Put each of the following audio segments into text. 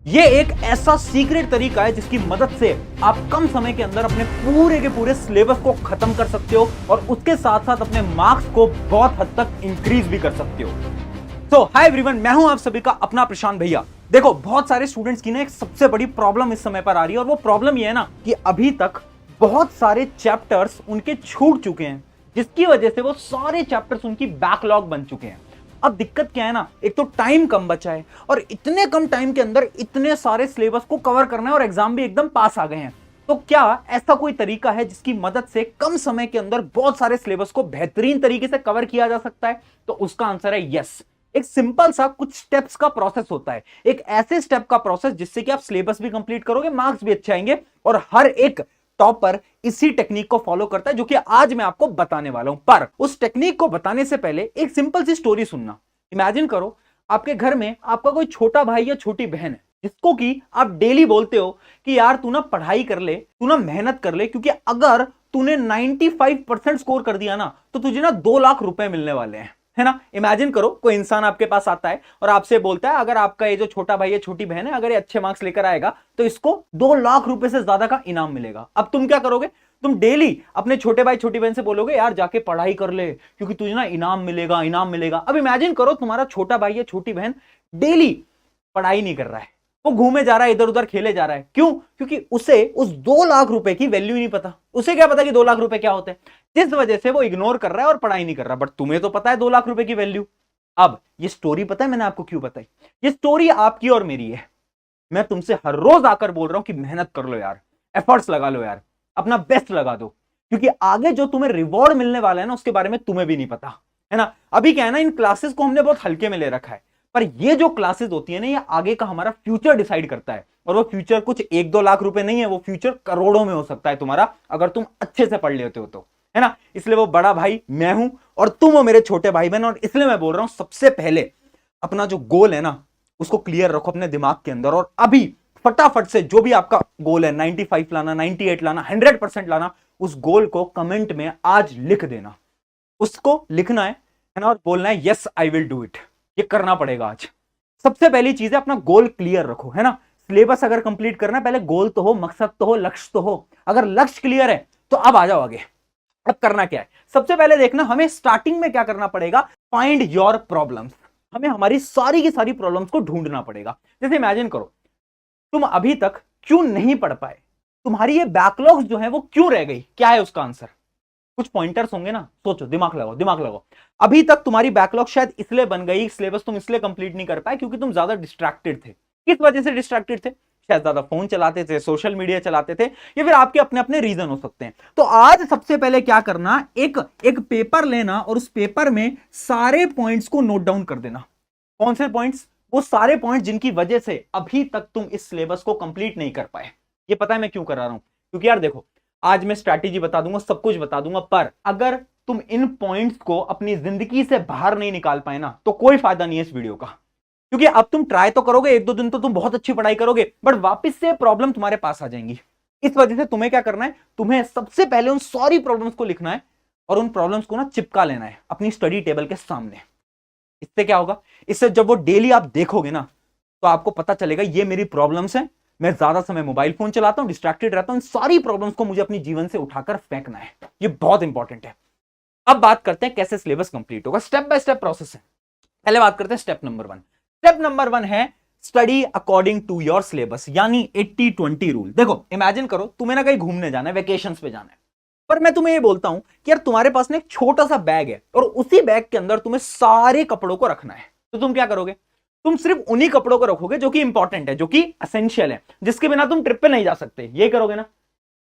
ये एक ऐसा सीक्रेट तरीका है जिसकी मदद से आप कम समय के अंदर अपने पूरे के पूरे सिलेबस को खत्म कर सकते हो और उसके साथ साथ अपने मार्क्स को बहुत हद तक इंक्रीज भी कर सकते हो। तो हाय एवरीवन, मैं हूं आप सभी का अपना प्रशांत भैया। देखो, बहुत सारे स्टूडेंट्स की ना एक सबसे बड़ी प्रॉब्लम इस समय पर आ रही है और वो प्रॉब्लम ये है ना कि अभी तक बहुत सारे चैप्टर्स उनके छूट चुके हैं, जिसकी वजह से वो सारे चैप्टर्स उनकी बैकलॉग बन चुके हैं। अब दिक्कत क्या है ना, एक तो टाइम कम बचा है और इतने कम टाइम के अंदर इतने सारे सिलेबस को कवर करना है और एग्जाम भी एकदम पास आ गए हैं। तो क्या ऐसा कोई तरीका है जिसकी मदद से कम समय के अंदर बहुत सारे सिलेबस को बेहतरीन तरीके से कवर किया जा सकता है? तो उसका आंसर है यस। एक सिंपल सा कुछ स्टेप्स का प्रोसेस होता है, एक ऐसे स्टेप का प्रोसेस जिससे कि आप सिलेबस भी कंप्लीट करोगे, मार्क्स भी अच्छे आएंगे और हर एक टॉपर इसी टेक्निक को फॉलो करता है, जो कि आज मैं आपको बताने वाला हूं। पर उस टेक्निक को बताने से पहले एक सिंपल सी स्टोरी सुनना। इमेजिन करो, आपके घर में आपका कोई छोटा भाई या छोटी बहन है जिसको कि आप डेली बोलते हो कि यार तू ना पढ़ाई कर ले, तू ना मेहनत कर ले, क्योंकि अगर तूने 95% स्कोर कर दिया ना तो तुझे ना 2 लाख रुपए मिलने वाले हैं, है ना। इमेजिन करो, कोई इंसान आपके पास आता है और आपसे बोलता है अगर आपका ये जो छोटा भाई या छोटी बहन है अगर ये अच्छे मार्क्स लेकर आएगा तो इसको 2 लाख रुपए से ज्यादा का इनाम मिलेगा। अब तुम क्या करोगे? तुम डेली अपने छोटे भाई छोटी बहन से बोलोगे यार जाके पढ़ाई कर ले क्योंकि तुझे ना इनाम मिलेगा, इनाम मिलेगा। अब इमेजिन करो, तुम्हारा छोटा भाई या छोटी बहन डेली पढ़ाई नहीं कर रहा है, वो घूमे जा रहा है, इधर उधर खेले जा रहा है। क्यों? क्योंकि उसे उस 2 लाख रुपए की वैल्यू ही नहीं पता। उसे क्या पता कि 2 लाख रुपए क्या होते हैं, जिस वजह से वो इग्नोर कर रहा है और पढ़ाई नहीं कर रहा। बट तुम्हें तो पता है 2 लाख रुपए की वैल्यू। अब ये स्टोरी पता है मैंने आपको क्यों बताई? ये स्टोरी आपकी और मेरी है। मैं तुमसे हर रोज आकर बोल रहा हूं कि मेहनत कर लो यार, एफर्ट्स लगा लो यार, अपना बेस्ट लगा दो, क्योंकि आगे जो तुम्हें रिवॉर्ड मिलने वाला है ना उसके बारे में तुम्हें भी नहीं पता, है ना। अभी क्या है ना, इन क्लासेस को हमने बहुत हल्के में ले रखा है, पर ये जो क्लासेस होती है ना, ये आगे का हमारा फ्यूचर डिसाइड करता है। और वो फ्यूचर कुछ 1-2 लाख रुपए नहीं है, वो फ्यूचर करोड़ों में हो सकता है तुम्हारा, अगर तुम अच्छे से पढ़ लेते हो तो, है ना। इसलिए वो बड़ा भाई मैं हूं और तुम हो मेरे छोटे भाई बहन, और इसलिए मैं बोल रहा हूं सबसे पहले अपना जो गोल है ना उसको क्लियर रखो अपने दिमाग के अंदर। और अभी फटाफट से जो भी आपका गोल है, 95 लाना, 98 लाना, 100% लाना, उस गोल को कमेंट में आज लिख देना। उसको लिखना है ना, और बोलना है yes I will do it. ये करना पड़ेगा आज। सबसे पहली चीज है अपना गोल क्लियर रखो, है ना। सिलेबस अगर कंप्लीट करना है, पहले गोल तो हो, मकसद तो हो, लक्ष्य तो हो। अगर लक्ष्य क्लियर है तो अब आ जाओ आगे। अब करना क्या है? सबसे पहले देखना, हमें स्टार्टिंग में क्या करना पड़ेगा, फाइंड योर प्रॉब्लम्स। हमें हमारी सारी की सारी प्रॉब्लम्स को ढूंढना पड़ेगा। जैसे इमेजिन करो, तुम अभी तक क्यों नहीं पढ़ पाए, तुम्हारी ये बैकलॉग्स जो है वो क्यों रह गई, क्या है उसका आंसर? कुछ पॉइंटर्स होंगे ना, सोचो, दिमाग लगाओ, दिमाग लगाओ। अभी तक तुम्हारी बैकलॉग शायद इसलिए बन गई, सिलेबस तुम इसलिए कंप्लीट नहीं कर पाए क्योंकि तुम ज्यादा डिस्ट्रैक्टेड थे। किस वजह से डिस्ट्रैक्टेड थे? शायद ज्यादा फोन चलाते थे, सोशल मीडिया चलाते थे, या फिर आपके अपने अपने रीजन हो सकते हैं। तो आज सबसे पहले क्या करना, एक एक पेपर लेना और उस पेपर में सारे पॉइंट्स को नोट डाउन कर देना। कौन से पॉइंट्स? वो सारे पॉइंट जिनकी वजह से अभी तक तुम इस सिलेबस को कंप्लीट नहीं कर पाए। ये पता है मैं क्यों कर रहा हूं? क्योंकि यार देखो, आज मैं स्ट्रैटेजी बता दूंगा, सब कुछ बता दूंगा, पर अगर तुम इन पॉइंट्स को अपनी जिंदगी से बाहर नहीं निकाल पाए ना तो कोई फायदा नहीं है इस वीडियो का। क्योंकि अब तुम ट्राई तो करोगे, 1-2 दिन तो तुम बहुत अच्छी पढ़ाई करोगे, बट वापस से प्रॉब्लम तुम्हारे पास आ जाएंगी। इस वजह से तुम्हें क्या करना है, तुम्हें सबसे पहले उन सारी प्रॉब्लम्स को लिखना है और उन प्रॉब्लम्स को ना चिपका लेना है अपनी स्टडी टेबल के सामने। इससे क्या होगा, इससे जब वो डेली आप देखोगे ना तो आपको पता चलेगा ये मेरी प्रॉब्लम्स है, मैं ज्यादा समय मोबाइल फोन चलाता हूं, डिस्ट्रैक्टेड रहता हूं, इन सारी प्रॉब्लम्स को मुझे अपने जीवन से उठाकर फेंकना है। ये बहुत इंपॉर्टेंट है। अब बात करते हैं कैसे सिलेबस कंप्लीट होगा, स्टेप बाय स्टेप प्रोसेस है। पहले बात करते हैं स्टेप नंबर 1। स्टेप नंबर 1 है study according to your syllabus, यानी 80-20 रूल। देखो, इमेजिन करो तुम्हें ना कहीं घूमने जाना है, वेकेशंस पे जाना है, पर मैं तुम्हें ये बोलता हूं कि यार तुम्हारे पास ना एक छोटा सा बैग है और उसी बैग के अंदर तुम्हें सारे कपड़ों को रखना है। तो तुम क्या करोगे? तुम सिर्फ उन्हीं कपड़ों को रखोगे जो कि इंपॉर्टेंट है, जो कि एसेंशियल है, जिसके बिना तुम ट्रिप पे नहीं जा सकते। ये करोगे ना?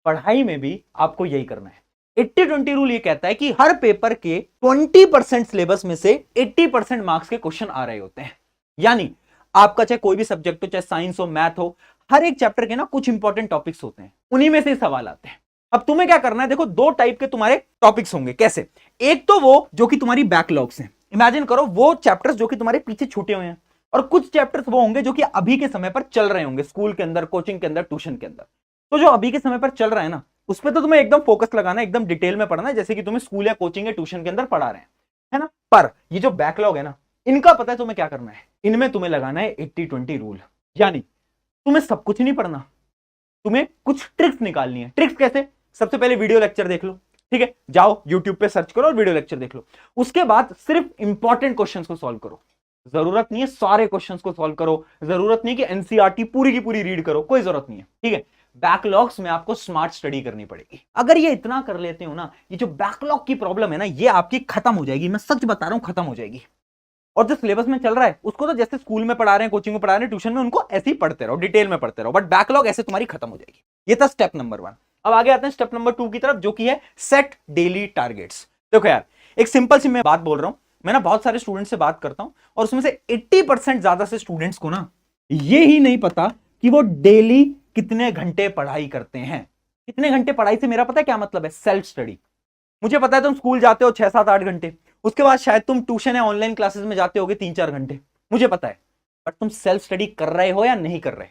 पढ़ाई में भी आपको यही करना है। 80-20 रूल ये कहता है कि हर पेपर के 20% सिलेबस में से 80% मार्क्स के क्वेश्चन आ रहे होते हैं। यानी आपका चाहे कोई भी सब्जेक्ट हो, चाहे साइंस हो, मैथ हो, हर एक चैप्टर के ना कुछ इंपॉर्टेंट टॉपिक्स होते हैं, उन्हीं में से सवाल आते हैं। अब तुम्हें क्या करना है, देखो 2 टाइप के तुम्हारे टॉपिक्स होंगे। कैसे? एक तो वो जो कि तुम्हारी बैकलॉग्स हैं, इमेजिन करो वो चैप्टर्स जो कि तुम्हारे पीछे छूटे हुए हैं, और कुछ चैप्टर्स वो होंगे जो कि अभी के समय पर चल रहे होंगे, स्कूल के अंदर, कोचिंग के अंदर, ट्यूशन के अंदर। तो जो अभी के समय पर चल रहा है ना उस पर तो तुम्हें एकदम फोकस लगाना है, एकदम डिटेल में पढ़ना है, जैसे कि तुम्हें स्कूल या कोचिंग या ट्यूशन के अंदर पढ़ा रहे हैं, है ना। पर ये जो बैकलॉग है ना, इनका पता है तुम्हें क्या करना है, इनमें तुम्हें लगाना है 80-20 रूल। यानी तुम्हें सब कुछ नहीं पढ़ना, तुम्हें कुछ ट्रिक्स निकालनी है। ट्रिक्स कैसे? सबसे पहले वीडियो लेक्चर देख लो, ठीक है, जाओ यूट्यूब पे सर्च करो और वीडियो लेक्चर देख लो। उसके बाद सिर्फ इंपॉर्टेंट क्वेश्चंस को सॉल्व करो। जरूरत नहीं है सारे क्वेश्चंस को सॉल्व करो, जरूरत नहीं कि एनसीईआरटी पूरी की पूरी रीड करो, कोई जरूरत नहीं है, ठीक है। बैकलॉग्स में आपको स्मार्ट स्टडी करनी पड़ेगी। अगर ये इतना कर लेते हो ना, ये जो बैकलॉग की प्रॉब्लम है ना, ये आपकी खत्म हो जाएगी। मैं सच बता रहा हूं, खत्म हो जाएगी। और जो सिलेबस में चल रहा है उसको तो जैसे स्कूल में पढ़ा रहे हैं, कोचिंग में पढ़ा रहे हैं, ट्यूशन में, उनको ऐसे ही पढ़ते रहो, डिटेल में पढ़ते रहो, बट बैकलॉग ऐसे तुम्हारी खत्म हो जाएगी। ये था स्टेप नंबर 1। अब आगे आते हैं स्टेप नंबर 2 की तरफ, जो कि है सेट डेली टारगेट्स। देखो यार, एक सिंपल सी मैं बात बोल रहा हूं, मैं ना बहुत सारे स्टूडेंट से बात करता हूं और उसमें से 80% ज्यादा से स्टूडेंट्स को ना ये ही नहीं पता कि वो डेली कितने घंटे पढ़ाई करते हैं। कितने घंटे पढ़ाई से मेरा पता है क्या मतलब है? Self study. मुझे पता है तुम स्कूल जाते हो 6-7-8 घंटे, उसके बाद शायद तुम ट्यूशन या ऑनलाइन क्लासेस में जाते होगे 3-4 घंटे, मुझे पता है। बट तुम सेल्फ स्टडी कर रहे हो या नहीं कर रहे?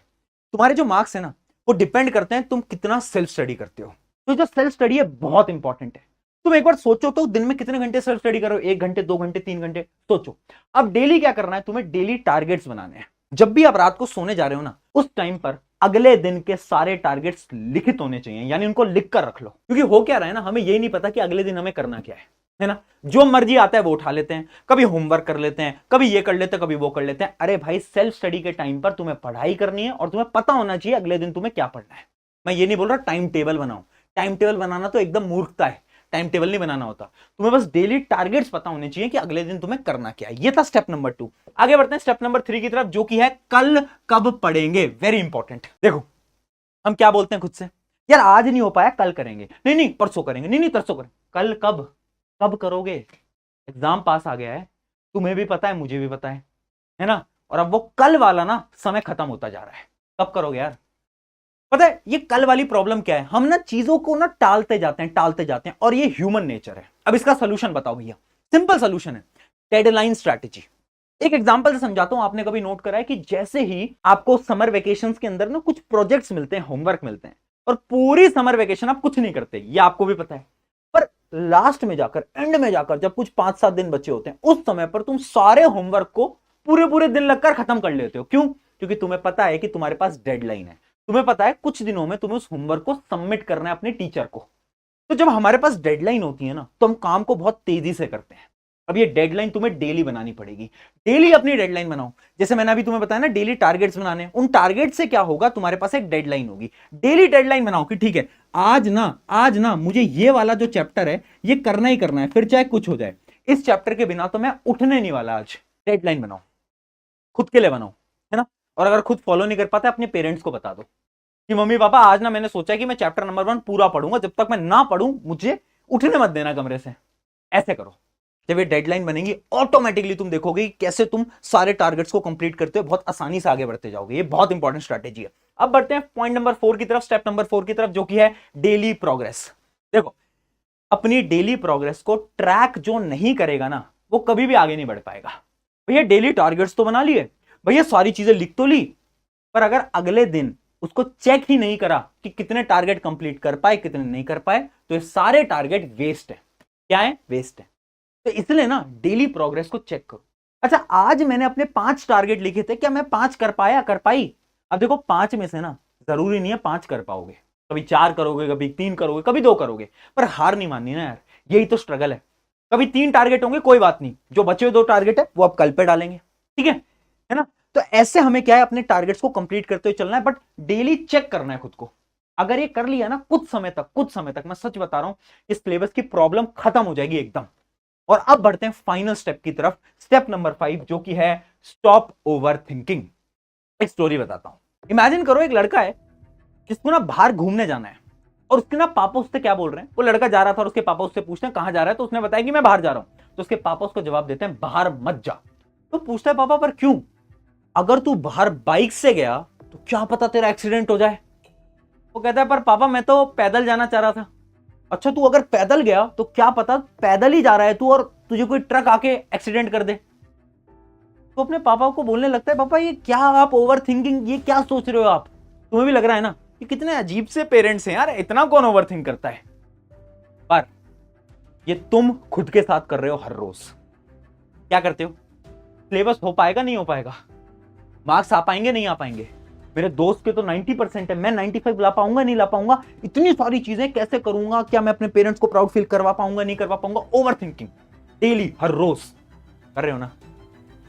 तुम्हारे जो मार्क्स है ना, वो डिपेंड करते हैं तुम कितना सेल्फ स्टडी करते हो। तो जो सेल्फ स्टडी है बहुत इंपॉर्टेंट है। तुम एक बार सोचो तो दिन में कितने घंटे सेल्फ स्टडी करो? 1 घंटे, 2 घंटे, 3 घंटे? सोचो। अब डेली क्या करना है? तुम्हें डेली टारगेट्स बनाने हैं। जब भी आप रात को सोने जा रहे हो ना, उस टाइम पर अगले दिन के सारे टारगेट्स लिखित होने चाहिए, यानी उनको लिख कर रख लो। क्योंकि हो क्या रहा है ना, हमें यही नहीं पता कि अगले दिन हमें करना क्या है ना। जो मर्जी आता है वो उठा लेते हैं, कभी होमवर्क कर लेते हैं, कभी ये कर लेते हैं, कभी वो कर लेते हैं। अरे भाई, सेल्फ स्टडी के टाइम पर तुम्हें पढ़ाई करनी है और तुम्हें पता होना चाहिए अगले दिन तुम्हें क्या पढ़ना है। मैं ये नहीं बोल रहा टाइम टेबल बनाओ, टाइम टेबल बनाना तो एकदम मूर्खता है, टाइम टेबल नहीं बनाना होता। तुम्हें बस डेली टारगेट्स पता होने चाहिए कि अगले दिन तुम्हें करना क्या है। ये था स्टेप नंबर 2। आगे बढ़ते हैं स्टेप नंबर 3 की तरफ, जो कि है कल कब पढ़ेंगे। Very important. देखो, हम क्या बोलते हैं खुद से, यार आज नहीं हो पाया, कल करेंगे, नहीं नहीं परसों करेंगे, नहीं नहीं परसों करेंगे। कल कब? कब करोगे? एग्जाम पास आ गया है, तुम्हें भी पता है, मुझे भी पता है ना। और अब वो कल वाला ना समय खत्म होता जा रहा है। कब करोगे यार? पता है ये कल वाली प्रॉब्लम क्या है? हम ना चीजों को ना टालते जाते हैं, और ये ह्यूमन नेचर है। अब इसका सोल्यूशन बताओ भैया। सिंपल सोल्यूशन है, डेडलाइन स्ट्रैटेजी। एक एग्जांपल से समझाता हूं। आपने कभी नोट करा है कि जैसे ही आपको समर वेकेशंस के अंदर ना कुछ प्रोजेक्ट्स मिलते हैं, होमवर्क मिलते हैं, और पूरी समर वेकेशन आप कुछ नहीं करते, ये आपको भी पता है, पर लास्ट में जाकर, एंड में जाकर, जब कुछ 5-7 दिन बचे होते हैं, उस समय पर तुम सारे होमवर्क को पूरे पूरे दिन लगकर खत्म कर लेते हो। क्यों? क्योंकि तुम्हें पता है कि तुम्हारे पास डेडलाइन है, तुम्हें पता है कुछ दिनों में तुम्हें उस होमवर्क को सबमिट करना है अपने टीचर को। तो जब हमारे पास डेडलाइन होती है ना, तो हम काम को बहुत तेजी से करते हैं। अब ये डेडलाइन तुम्हें डेली बनानी पड़ेगी। डेली अपनी डेडलाइन बनाओ। जैसे मैंने अभी तुम्हें बताया ना, डेली टारगेट्स बनाने। उन टारगेट से क्या होगा, तुम्हारे पास एक डेडलाइन होगी। डेली डेडलाइन बनाओ कि ठीक है, आज ना मुझे ये वाला जो चैप्टर है ये करना ही करना है, फिर चाहे कुछ हो जाए। इस चैप्टर के बिना तो मैं उठने नहीं वाला आज। डेडलाइन बनाओ, खुद के लिए बनाओ, है ना। और अगर खुद फॉलो नहीं कर पाते, अपने पेरेंट्स को बता दो कि मम्मी पापा आज ना मैंने सोचा कि मैं चैप्टर नंबर 1 पूरा पढ़ूंगा, जब तक मैं ना पढ़ूं मुझे उठने मत देना कमरे से। ऐसे करो। जब ये डेडलाइन बनेगी, ऑटोमेटिकली तुम देखोगे कैसे तुम सारे टारगेट्स को कंप्लीट करते हो, बहुत आसानी से आगे बढ़ते जाओगे। ये बहुत इंपॉर्टेंट स्ट्रैटेजी है। अब बढ़ते हैं पॉइंट नंबर 4 की तरफ, स्टेप नंबर 4 की तरफ, जो कि है डेली प्रोग्रेस। देखो, अपनी डेली प्रोग्रेस को ट्रैक जो नहीं करेगा ना, वो कभी भी आगे नहीं बढ़ पाएगा। भैया डेली टारगेट्स तो बना लिए, भैया सारी चीजें लिख तो ली, पर अगर अगले दिन उसको चेक ही नहीं करा कि कितने टारगेट कंप्लीट कर पाए, कितने नहीं कर पाए, तो ये सारे टारगेट वेस्ट है। क्या है? वेस्ट है। तो इसलिए ना डेली प्रोग्रेस को चेक करो। अच्छा, आज मैंने अपने 5 टारगेट लिखे थे, क्या मैं 5 कर पाया, कर पाई? अब देखो, 5 में से ना जरूरी नहीं है 5 कर पाओगे, कभी 4 करोगे, कभी 3 करोगे, कभी 2 करोगे, पर हार नहीं माननी ना यार। यही तो स्ट्रगल है। कभी 3 टारगेट होंगे, कोई बात नहीं, जो बचे हुए 2 टारगेट है वो आप कल पे डालेंगे, ठीक है ना। तो ऐसे हमें क्या है, अपने टारगेट्स को कंप्लीट करते हुए चलना है, बट डेली चेक करना है खुद को। अगर ये कर लिया ना, कुछ समय तक मैं सच बता रहा हूं, इस सिलेबस की प्रॉब्लम खत्म हो जाएगी एकदम। और अब बढ़ते हैं फाइनल स्टेप की तरफ, स्टेप नंबर 5, जो कि है स्टॉप ओवर थिंकिंग। एक स्टोरी बताता हूं। इमेजिन करो, एक लड़का है जिसको ना बाहर घूमने जाना है, और उसके ना पापा उससे क्या बोल रहे हैं, वो लड़का जा रहा था और उसके पापा उससे पूछते हैं कहां जा रहा है, तो उसने बताया कि मैं बाहर जा रहा हूं। तो उसके पापा उसको जवाब देते हैं बाहर मत जा। तो पूछता है पापा पर क्यों? अगर तू बाहर बाइक से गया तो क्या पता तेरा एक्सीडेंट हो जाए। वो कहता है पर पापा मैं तो पैदल जाना चाह रहा था। अच्छा, तू अगर पैदल गया तो क्या पता पैदल ही जा रहा है तू और तुझे कोई ट्रक आके एक्सीडेंट कर दे। तो अपने पापा को बोलने लगता है पापा ये क्या आप ओवर थिंकिंग, ये क्या सोच रहे हो आप? तुम्हें भी लग रहा है ना ये कितने अजीब से पेरेंट्स हैं यार, इतना कौन ओवर थिंक करता है? पर ये तुम खुद के साथ कर रहे हो हर रोज। क्या करते हो? सिलेबस हो पाएगा, नहीं हो पाएगा, मार्क्स आ पाएंगे, नहीं आ पाएंगे, मेरे दोस्त के तो 90% है, मैं 95 ला पाऊंगा नहीं ला पाऊंगा, इतनी सारी चीजें कैसे करूंगा, क्या मैं अपने पेरेंट्स को प्राउड फील करवा पाऊंगा नहीं करवा पाऊंगा। ओवर थिंकिंग डेली, हर रोज कर रहे हो ना,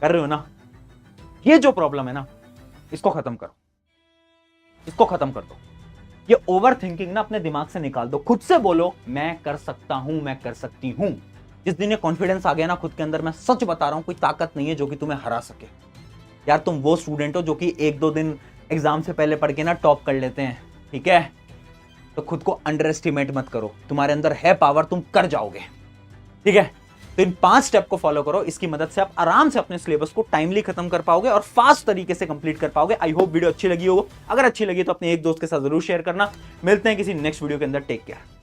कर रहे हो ना। ये जो प्रॉब्लम है ना, इसको खत्म करो, इसको खत्म कर दो। ये ओवर थिंकिंग ना अपने दिमाग से निकाल दो। खुद से बोलो मैं कर सकता हूं, मैं कर सकती हूं। जिस दिन ये कॉन्फिडेंस आ गया ना खुद के अंदर, मैं सच बता रहा हूं, कोई ताकत नहीं है जो कि तुम्हें हरा सके। यार तुम वो स्टूडेंट हो जो कि 1-2 दिन एग्जाम से पहले पढ़ के ना टॉप कर लेते हैं, ठीक है? तो खुद को अंडर एस्टिमेट मत करो, तुम्हारे अंदर है पावर, तुम कर जाओगे, ठीक है? तो इन 5 स्टेप को फॉलो करो, इसकी मदद से आप आराम से अपने सिलेबस को टाइमली खत्म कर पाओगे और फास्ट तरीके से कंप्लीट कर पाओगे। आई होप वीडियो अच्छी लगी हो। अगर अच्छी लगी तो अपने एक दोस्त के साथ जरूर शेयर करना। मिलते हैं किसी नेक्स्ट वीडियो के अंदर। Take care.